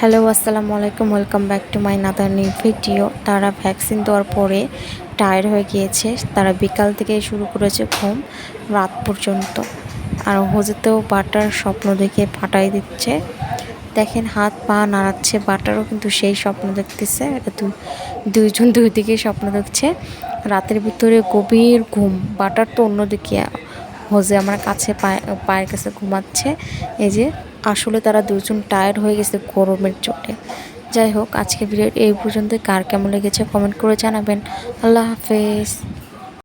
Hello, আসসালামু আলাইকুম। Welcome back to my another new video. তারা ভ্যাকসিন দেওয়ার পরে টায়ার্ড হয়ে গিয়েছে। তারা বিকাল থেকে শুরু করেছে ঘুম রাত পর্যন্ত। আর হজেতেও বাটার স্বপ্ন দেখে ফাটাই দিচ্ছে। দেখেন হাত পা নাড়াচ্ছে, বাটারও কিন্তু সেই স্বপ্ন দেখতেছে। এটা দুইজন দুই দিকে স্বপ্ন দেখছে। রাতের ভিতরে গভীর ঘুম। বাটার তো অন্যদিকে হজে আমার কাছে পায়ের কাছে ঘুমাচ্ছে। এই যে আসলে তারা দুজন টায়ার্ড হয়ে গেছে গরমের চোটে। যাই হোক, আজকের ভিডিও এই পর্যন্ত। কার কেমন লেগেছে কমেন্ট করে জানাবেন। আল্লাহ হাফেজ।